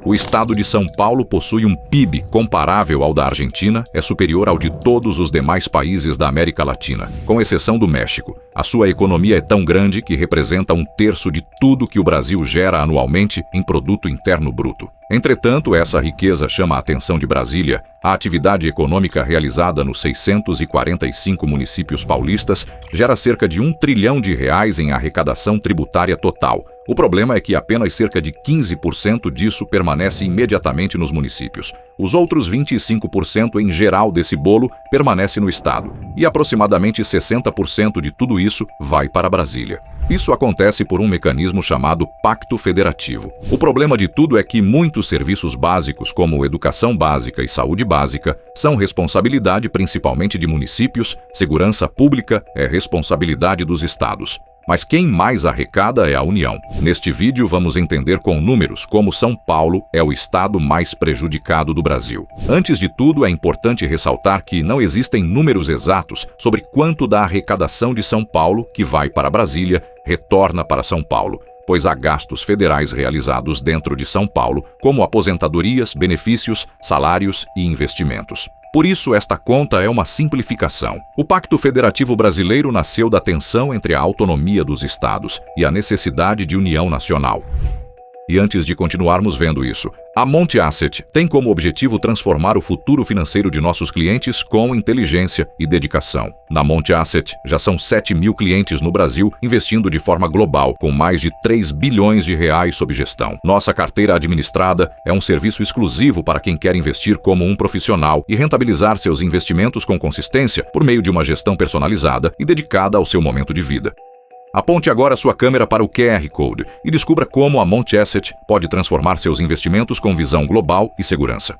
O estado de São Paulo possui um PIB comparável ao da Argentina, é superior ao de todos os demais países da América Latina, com exceção do México. A sua economia é tão grande que representa 1/3 de tudo que o Brasil gera anualmente em produto interno bruto. Entretanto, essa riqueza chama a atenção de Brasília. A atividade econômica realizada nos 645 municípios paulistas gera cerca de R$ 1 trilhão em arrecadação tributária total. O problema é que apenas cerca de 15% disso permanece imediatamente nos municípios. Os outros 25% em geral desse bolo permanece no Estado. E aproximadamente 60% de tudo isso vai para Brasília. Isso acontece por um mecanismo chamado Pacto Federativo. O problema de tudo é que muitos serviços básicos, como educação básica e saúde básica, são responsabilidade principalmente de municípios, segurança pública é responsabilidade dos estados. Mas quem mais arrecada é a União. Neste vídeo vamos entender com números como São Paulo é o estado mais prejudicado do Brasil. Antes de tudo, é importante ressaltar que não existem números exatos sobre quanto da arrecadação de São Paulo, que vai para Brasília, retorna para São Paulo, pois há gastos federais realizados dentro de São Paulo, como aposentadorias, benefícios, salários e investimentos. Por isso, esta conta é uma simplificação. O Pacto Federativo Brasileiro nasceu da tensão entre a autonomia dos estados e a necessidade de união nacional. E antes de continuarmos vendo isso, a Monte Asset tem como objetivo transformar o futuro financeiro de nossos clientes com inteligência e dedicação. Na Monte Asset, já são 7 mil clientes no Brasil investindo de forma global, com mais de 3 bilhões de reais sob gestão. Nossa carteira administrada é um serviço exclusivo para quem quer investir como um profissional e rentabilizar seus investimentos com consistência por meio de uma gestão personalizada e dedicada ao seu momento de vida. Aponte agora sua câmera para o QR Code e descubra como a Monte Asset pode transformar seus investimentos com visão global e segurança.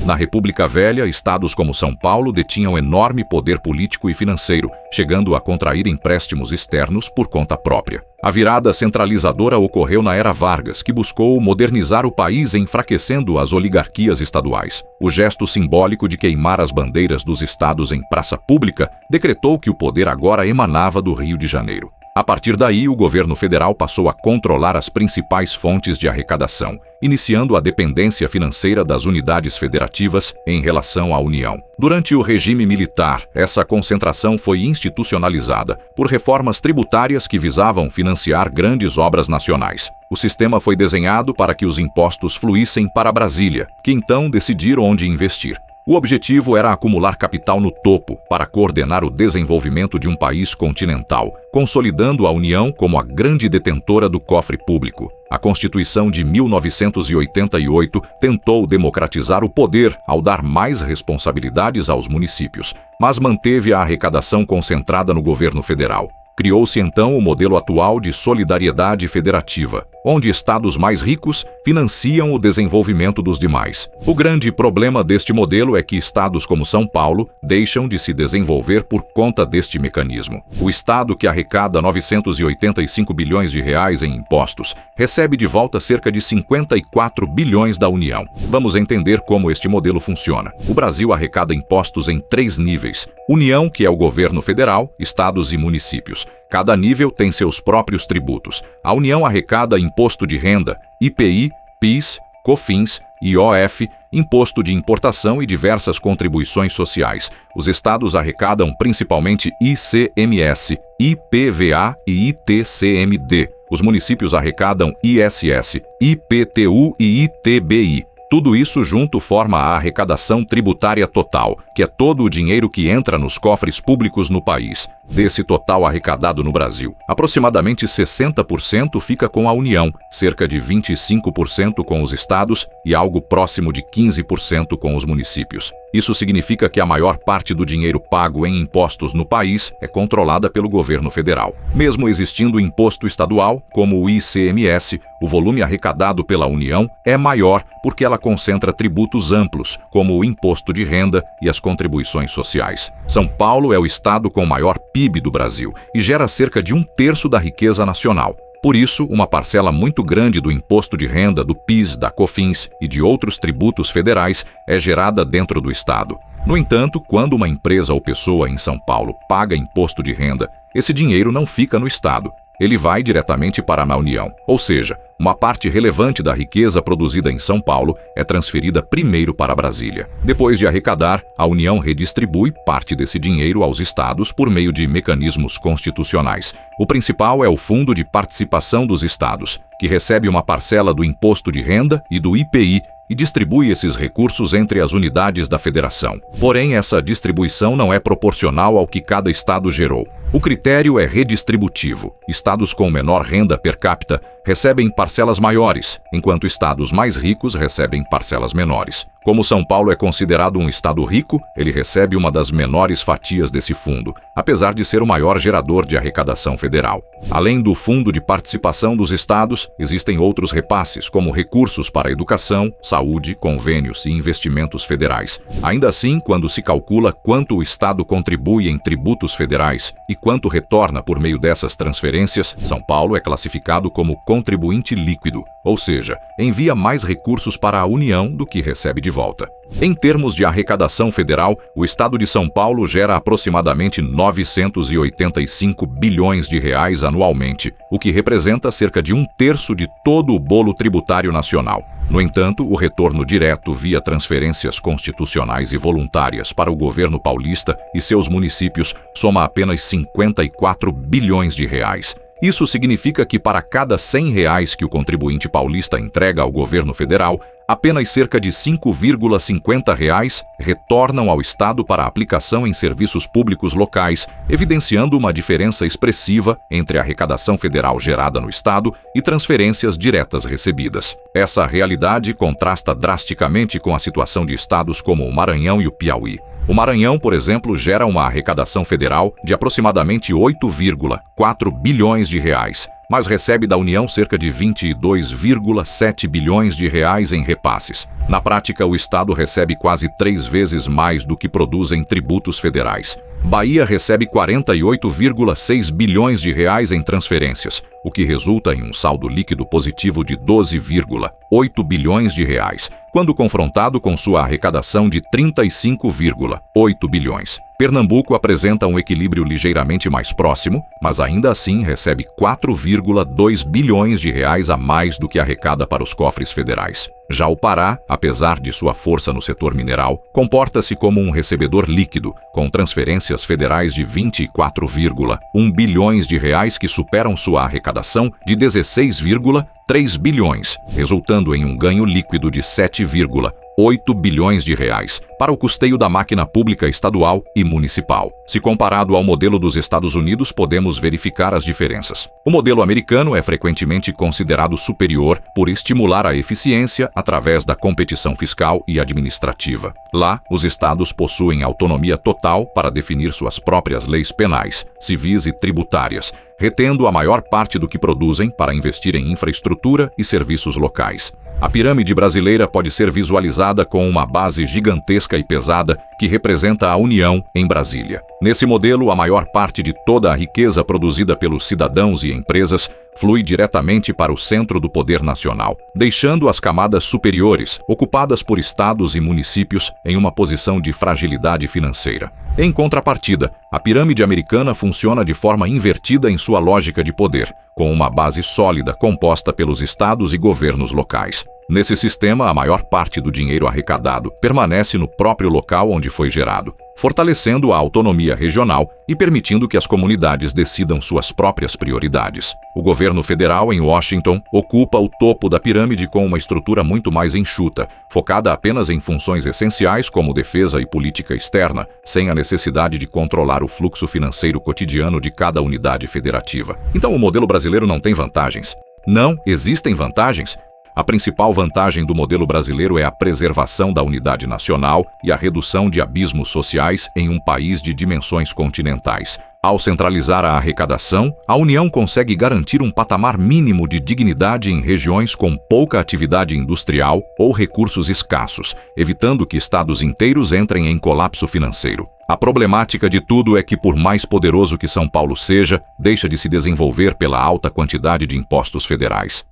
Na República Velha, estados como São Paulo detinham enorme poder político e financeiro, chegando a contrair empréstimos externos por conta própria. A virada centralizadora ocorreu na era Vargas, que buscou modernizar o país enfraquecendo as oligarquias estaduais. O gesto simbólico de queimar as bandeiras dos estados em praça pública decretou que o poder agora emanava do Rio de Janeiro. A partir daí, o governo federal passou a controlar as principais fontes de arrecadação, iniciando a dependência financeira das unidades federativas em relação à União. Durante o regime militar, essa concentração foi institucionalizada por reformas tributárias que visavam financiar grandes obras nacionais. O sistema foi desenhado para que os impostos fluíssem para Brasília, que então decidir onde investir. O objetivo era acumular capital no topo para coordenar o desenvolvimento de um país continental, consolidando a União como a grande detentora do cofre público. A Constituição de 1988 tentou democratizar o poder ao dar mais responsabilidades aos municípios, mas manteve a arrecadação concentrada no governo federal. Criou-se então o modelo atual de solidariedade federativa, onde estados mais ricos financiam o desenvolvimento dos demais. O grande problema deste modelo é que estados como São Paulo deixam de se desenvolver por conta deste mecanismo. O estado que arrecada 985 bilhões de reais em impostos recebe de volta cerca de 54 bilhões da União. Vamos entender como este modelo funciona. O Brasil arrecada impostos em 3 níveis: União, que é o governo federal, estados e municípios. Cada nível tem seus próprios tributos. A União arrecada imposto de renda, IPI, PIS, COFINS, IOF, imposto de importação e diversas contribuições sociais. Os estados arrecadam principalmente ICMS, IPVA e ITCMD. Os municípios arrecadam ISS, IPTU e ITBI. Tudo isso junto forma a arrecadação tributária total, que é todo o dinheiro que entra nos cofres públicos no país. Desse total arrecadado no Brasil, aproximadamente 60% fica com a União, cerca de 25% com os estados e algo próximo de 15% com os municípios. Isso significa que a maior parte do dinheiro pago em impostos no país é controlada pelo governo federal. Mesmo existindo imposto estadual, como o ICMS, o volume arrecadado pela União é maior porque ela concentra tributos amplos, como o imposto de renda e as contribuições sociais. São Paulo é o estado com maior PIB do Brasil e gera cerca de 1/3 da riqueza nacional. Por isso, uma parcela muito grande do imposto de renda, do PIS, da COFINS e de outros tributos federais é gerada dentro do estado. No entanto, quando uma empresa ou pessoa em São Paulo paga imposto de renda, esse dinheiro não fica no estado. ele vai diretamente para a União. Ou seja, uma parte relevante da riqueza produzida em São Paulo é transferida primeiro para Brasília. Depois de arrecadar, a União redistribui parte desse dinheiro aos estados por meio de mecanismos constitucionais. O principal é o Fundo de Participação dos Estados, que recebe uma parcela do Imposto de Renda e do IPI e distribui esses recursos entre as unidades da federação. Porém, essa distribuição não é proporcional ao que cada estado gerou. O critério é redistributivo. Estados com menor renda per capita recebem parcelas maiores, enquanto estados mais ricos recebem parcelas menores. Como São Paulo é considerado um estado rico, ele recebe uma das menores fatias desse fundo, apesar de ser o maior gerador de arrecadação federal. Além do Fundo de Participação dos Estados, existem outros repasses, como recursos para educação, saúde, convênios e investimentos federais. Ainda assim, quando se calcula quanto o Estado contribui em tributos federais e quanto retorna por meio dessas transferências, São Paulo é classificado como contribuinte líquido, ou seja, envia mais recursos para a União do que recebe de volta. Em termos de arrecadação federal, o estado de São Paulo gera aproximadamente 985 bilhões de reais anualmente, o que representa cerca de 1/3 de todo o bolo tributário nacional. No entanto, o retorno direto via transferências constitucionais e voluntárias para o governo paulista e seus municípios soma apenas 54 bilhões de reais. Isso significa que para cada R$ 100 que o contribuinte paulista entrega ao governo federal, apenas cerca de R$ 5,50 retornam ao Estado para aplicação em serviços públicos locais, evidenciando uma diferença expressiva entre a arrecadação federal gerada no Estado e transferências diretas recebidas. Essa realidade contrasta drasticamente com a situação de estados como o Maranhão e o Piauí. O Maranhão, por exemplo, gera uma arrecadação federal de aproximadamente 8,4 bilhões de reais, mas recebe da União cerca de 22,7 bilhões de reais em repasses. Na prática, o Estado recebe quase 3 vezes mais do que produz em tributos federais. Bahia recebe 48,6 bilhões de reais em transferências, o que resulta em um saldo líquido positivo de 12,8 bilhões de reais, quando confrontado com sua arrecadação de 35,8 bilhões. Pernambuco apresenta um equilíbrio ligeiramente mais próximo, mas ainda assim recebe 4,2 bilhões de reais a mais do que arrecada para os cofres federais. Já o Pará, apesar de sua força no setor mineral, comporta-se como um recebedor líquido, com transferências federais de 24,1 bilhões de reais que superam sua arrecadação de 16,3 bilhões, resultando em um ganho líquido de 7,8 bilhões de reais para o custeio da máquina pública estadual e municipal. Se comparado ao modelo dos Estados Unidos, podemos verificar as diferenças. O modelo americano é frequentemente considerado superior por estimular a eficiência através da competição fiscal e administrativa. Lá, os estados possuem autonomia total para definir suas próprias leis penais, civis e tributárias, retendo a maior parte do que produzem para investir em infraestrutura e serviços locais. A pirâmide brasileira pode ser visualizada com uma base gigantesca e pesada que representa a União em Brasília. Nesse modelo, a maior parte de toda a riqueza produzida pelos cidadãos e empresas flui diretamente para o centro do poder nacional, deixando as camadas superiores, ocupadas por estados e municípios, em uma posição de fragilidade financeira. Em contrapartida, a pirâmide americana funciona de forma invertida em sua lógica de poder, com uma base sólida composta pelos estados e governos locais. Nesse sistema, a maior parte do dinheiro arrecadado permanece no próprio local onde foi gerado, fortalecendo a autonomia regional e permitindo que as comunidades decidam suas próprias prioridades. O governo federal em Washington ocupa o topo da pirâmide com uma estrutura muito mais enxuta, focada apenas em funções essenciais como defesa e política externa, sem a necessidade de controlar o fluxo financeiro cotidiano de cada unidade federativa. Então o modelo brasileiro não tem vantagens? Não, existem vantagens. A principal vantagem do modelo brasileiro é a preservação da unidade nacional e a redução de abismos sociais em um país de dimensões continentais. Ao centralizar a arrecadação, a União consegue garantir um patamar mínimo de dignidade em regiões com pouca atividade industrial ou recursos escassos, evitando que estados inteiros entrem em colapso financeiro. A problemática de tudo é que, por mais poderoso que São Paulo seja, deixa de se desenvolver pela alta quantidade de impostos federais.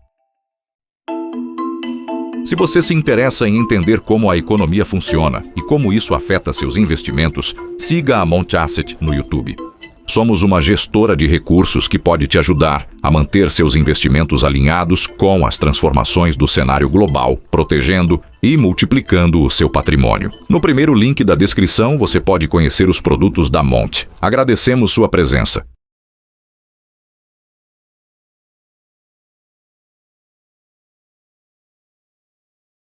Se você se interessa em entender como a economia funciona e como isso afeta seus investimentos, siga a Monte Asset no YouTube. Somos uma gestora de recursos que pode te ajudar a manter seus investimentos alinhados com as transformações do cenário global, protegendo e multiplicando o seu patrimônio. No primeiro link da descrição, você pode conhecer os produtos da Monte. Agradecemos sua presença.